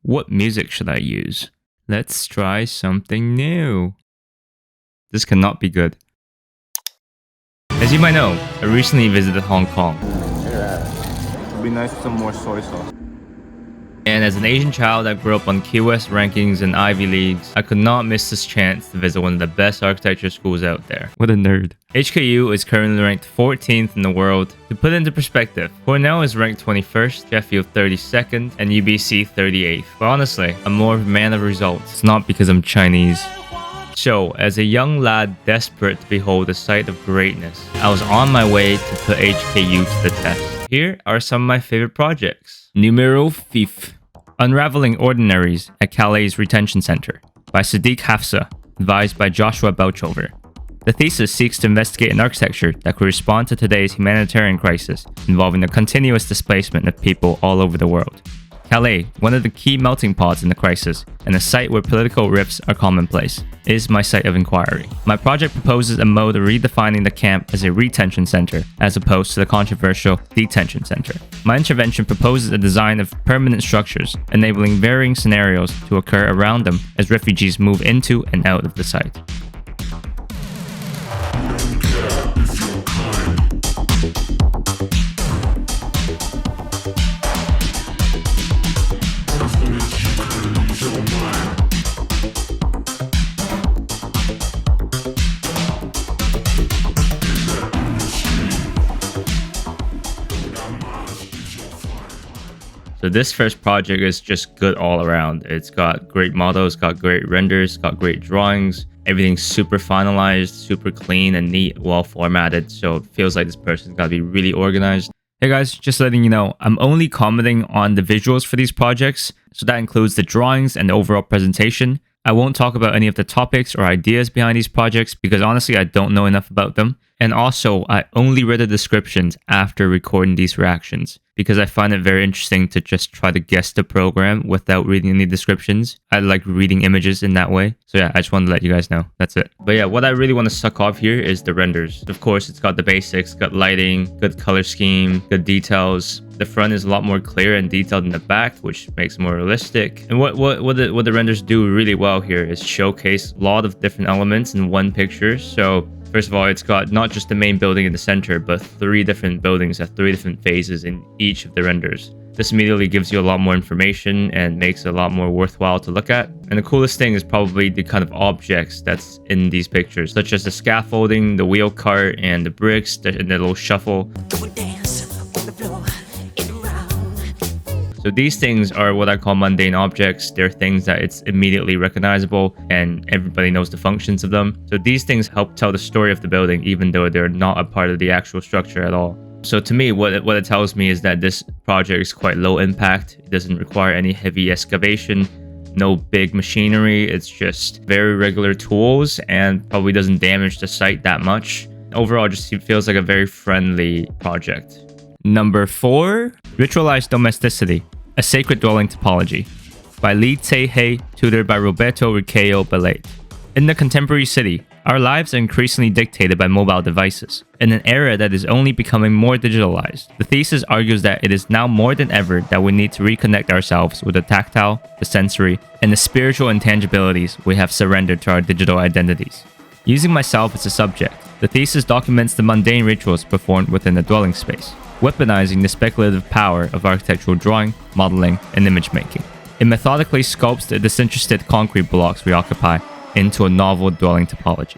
What music should I use? Let's try something new. This cannot be good. As you might know, I recently visited Hong Kong. Look at that. It'd be nice with some more soy sauce. And as an Asian child that grew up on QS rankings and Ivy Leagues, I could not miss this chance to visit one of the best architecture schools out there. What a nerd. HKU is currently ranked 14th in the world. To put it into perspective, Cornell is ranked 21st, Sheffield 32nd, and UBC 38th. But honestly, I'm more of a man of results. It's not because I'm Chinese. So, as a young lad desperate to behold a sight of greatness, I was on my way to put HKU to the test. Here are some of my favorite projects. Numero 5. Unraveling Ordinaries at Calais Retention Center by Sadiq Hafsa, advised by Joshua Belchover. The thesis seeks to investigate an architecture that could respond to today's humanitarian crisis involving the continuous displacement of people all over the world. Calais, one of the key melting pots in the crisis, and a site where political rifts are commonplace, is my site of inquiry. My project proposes a mode of redefining the camp as a retention center, as opposed to the controversial detention center. My intervention proposes a design of permanent structures, enabling varying scenarios to occur around them as refugees move into and out of the site. So this first project is just good all around. It's got great models, got great renders, got great drawings. Everything's super finalized, super clean and neat, well formatted. So it feels like this person's got to be really organized. Hey guys, just letting you know, I'm only commenting on the visuals for these projects. So that includes the drawings and the overall presentation. I won't talk about any of the topics or ideas behind these projects because honestly, I don't know enough about them. And also, I only read the descriptions after recording these reactions because I find it very interesting to just try to guess the program without reading any descriptions. I like reading images in that way. So yeah, I just wanted to let you guys know. That's it. But yeah, what I really want to suck off here is the renders. Of course, it's got the basics, got lighting, good color scheme, good details. The front is a lot more clear and detailed than the back, which makes it more realistic. And what the renders do really well here is showcase a lot of different elements in one picture. So first of all, it's got not just the main building in the center, but 3 different buildings at 3 different phases in each of the renders. This immediately gives you a lot more information and makes it a lot more worthwhile to look at. And the coolest thing is probably the kind of objects that's in these pictures, such as the scaffolding, the wheel cart, and the bricks, and the little shuffle. So these things are what I call mundane objects. They're things that it's immediately recognizable and everybody knows the functions of them. So these things help tell the story of the building even though they're not a part of the actual structure at all. So to me, what it tells me is that this project is quite low impact. It doesn't require any heavy excavation, no big machinery. It's just very regular tools and probably doesn't damage the site that much. Overall, just feels like a very friendly project. Number 4, Ritualized Domesticity, a Sacred Dwelling Topology by Lee Tae-hei, tutored by Roberto Riquelme Belate. In the contemporary city, our lives are increasingly dictated by mobile devices. In an era that is only becoming more digitalized, the thesis argues that it is now more than ever that we need to reconnect ourselves with the tactile, the sensory, and the spiritual intangibilities we have surrendered to our digital identities. Using myself as a subject, the thesis documents the mundane rituals performed within the dwelling space, weaponizing the speculative power of architectural drawing, modeling, and image making. It methodically sculpts the disinterested concrete blocks we occupy into a novel dwelling topology.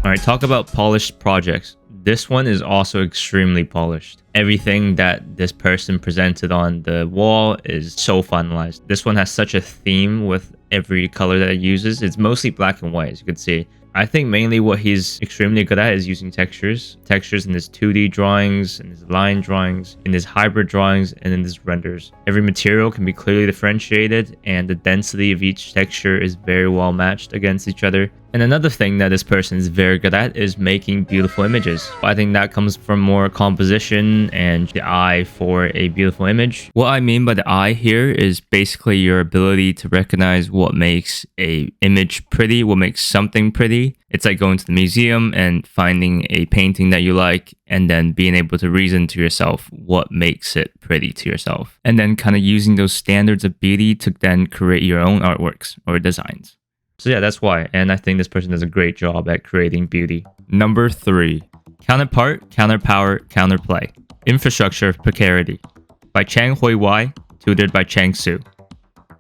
Alright, talk about polished projects. This one is also extremely polished. Everything that this person presented on the wall is so finalized. This one has such a theme with every color that it uses. It's mostly black and white, as you can see. I think mainly what he's extremely good at is using textures. Textures in his 2D drawings, in his line drawings, in his hybrid drawings, and in his renders. Every material can be clearly differentiated, and the density of each texture is very well matched against each other. And another thing that this person is very good at is making beautiful images. I think that comes from more composition and the eye for a beautiful image. What I mean by the eye here is basically your ability to recognize what makes a image pretty, what makes something pretty. It's like going to the museum and finding a painting that you like and then being able to reason to yourself what makes it pretty to yourself. And then kind of using those standards of beauty to then create your own artworks or designs. So yeah, that's why. And I think this person does a great job at creating beauty. Number 3. Counterpart, Counterpower, Counterplay. Infrastructure of Precarity. By Chang Hui Wai, tutored by Chang Su.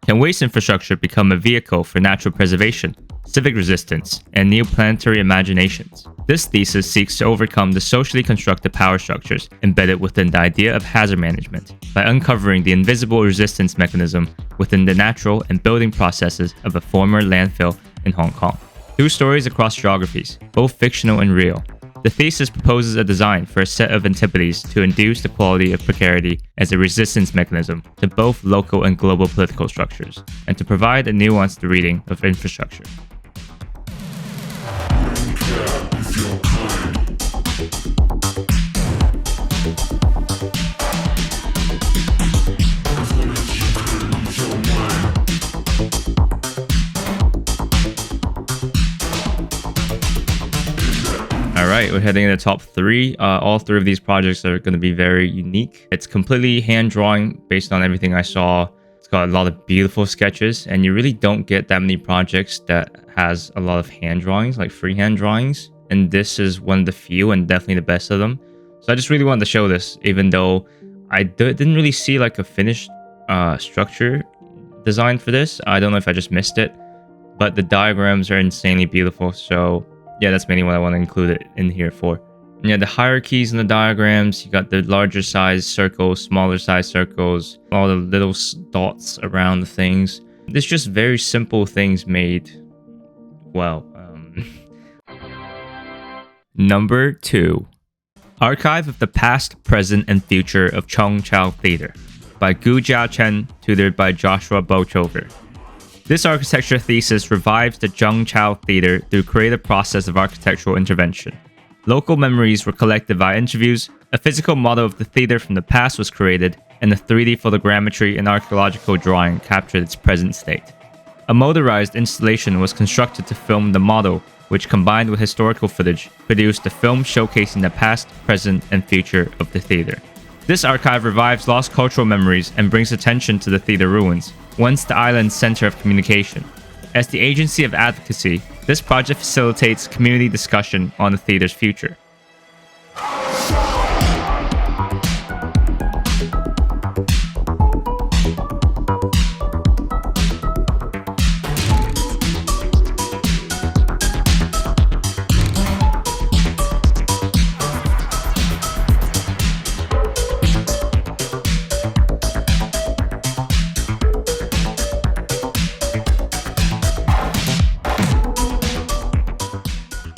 Can waste infrastructure become a vehicle for natural preservation, civic resistance, and neoplanetary imaginations? This thesis seeks to overcome the socially constructed power structures embedded within the idea of hazard management by uncovering the invisible resistance mechanism within the natural and building processes of a former landfill in Hong Kong. 2 stories across geographies, both fictional and real. The thesis proposes a design for a set of antipodes to induce the quality of precarity as a resistance mechanism to both local and global political structures, and to provide a nuanced reading of infrastructure. Alright, we're heading to the top 3. All 3 of these projects are going to be very unique. It's completely hand drawing based on everything I saw. It's got a lot of beautiful sketches, and you really don't get that many projects that has a lot of hand drawings, like freehand drawings. And this is one of the few and definitely the best of them. So I just really wanted to show this, even though I didn't really see like a finished structure design for this. I don't know if I just missed it, but the diagrams are insanely beautiful. So yeah, that's mainly what I want to include it in here for. And yeah, the hierarchies in the diagrams, you got the larger size circles, smaller size circles, all the little dots around the things. It's just very simple things made well. Number 2. Archive of the Past, Present, and Future of Chong Chau Theater by Gu Jia Chen, tutored by Joshua Bochover. This architecture thesis revives the Zheng Chao Theater through creative process of architectural intervention. Local memories were collected via interviews, a physical model of the theater from the past was created, and a 3D photogrammetry and archaeological drawing captured its present state. A motorized installation was constructed to film the model, which combined with historical footage, produced a film showcasing the past, present, and future of the theater. This archive revives lost cultural memories and brings attention to the theater ruins, once the island's center of communication. As the agency of advocacy, this project facilitates community discussion on the theater's future.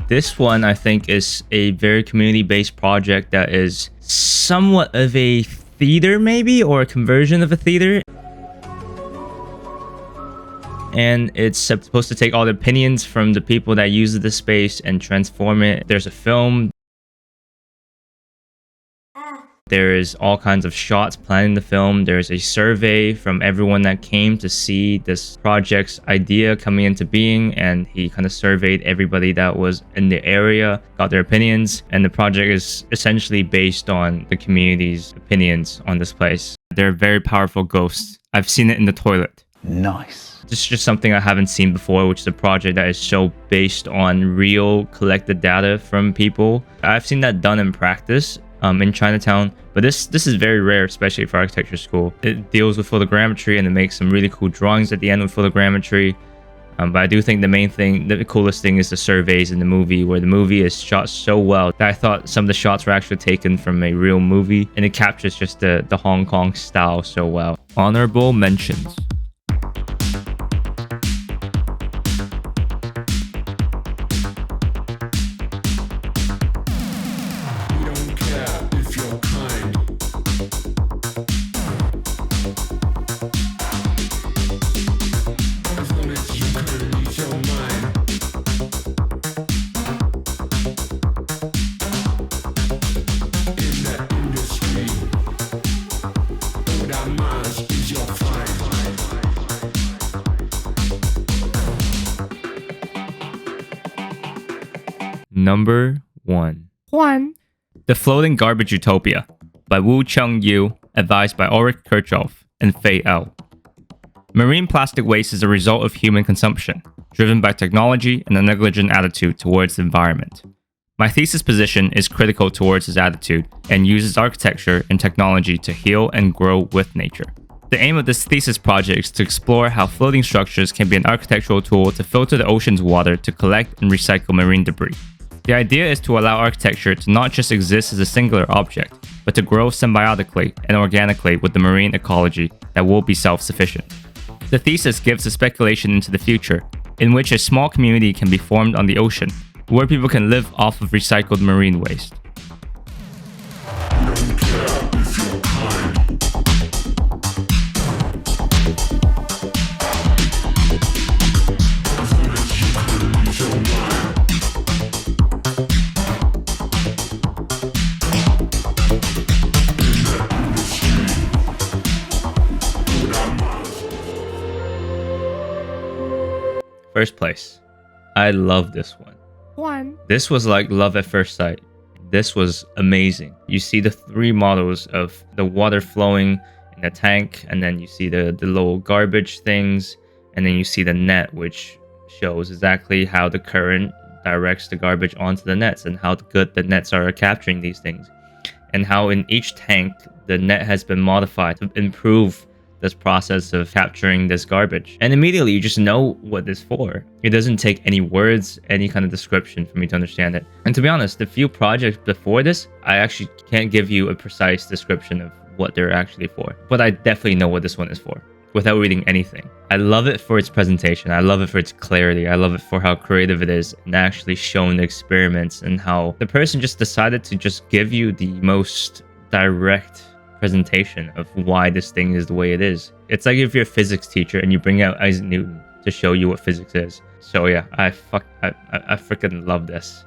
This one, I think, is a very community-based project that is somewhat of a theater, maybe, or a conversion of a theater. And it's supposed to take all the opinions from the people that use the space and transform it. There's a film. There is all kinds of shots planning the film. There's a survey from everyone that came to see this project's idea coming into being, and he kind of surveyed everybody that was in the area, got their opinions, and the project is essentially based on the community's opinions on this place. They're very powerful ghosts. I've seen it in the toilet. Nice. This is just something I haven't seen before, which is a project that is so based on real collected data from people. I've seen that done in practice in Chinatown, but this is very rare, especially for architecture school. It deals with photogrammetry and it makes some really cool drawings at the end with photogrammetry. But I do think the coolest thing is the surveys in the movie, where the movie is shot so well that I thought some of the shots were actually taken from a real movie, and it captures just the Hong Kong style so well. Honourable mentions. Number 1. The Floating Garbage Utopia by Woo Chung Yu, advised by Ulrich Kirchhoff and Fei L. Marine plastic waste is a result of human consumption, driven by technology and a negligent attitude towards the environment. My thesis position is critical towards this attitude and uses architecture and technology to heal and grow with nature. The aim of this thesis project is to explore how floating structures can be an architectural tool to filter the ocean's water to collect and recycle marine debris. The idea is to allow architecture to not just exist as a singular object, but to grow symbiotically and organically with the marine ecology that will be self-sufficient. The thesis gives a speculation into the future, in which a small community can be formed on the ocean, where people can live off of recycled marine waste. First place. I love this one. This was like love at first sight. This was amazing. You see the 3 models of the water flowing in the tank, and then you see the little garbage things, and then you see the net, which shows exactly how the current directs the garbage onto the nets and how good the nets are at capturing these things, and how in each tank the net has been modified to improve this process of capturing this garbage. And immediately you just know what it's for. It doesn't take any words, any kind of description for me to understand it. And to be honest, the few projects before this, I actually can't give you a precise description of what they're actually for. But I definitely know what this one is for without reading anything. I love it for its presentation. I love it for its clarity. I love it for how creative it is and actually showing the experiments and how the person just decided to just give you the most direct presentation of why this thing is the way it is. It's like if you're a physics teacher and you bring out Isaac Newton to show you what physics is. So yeah, I freaking love this.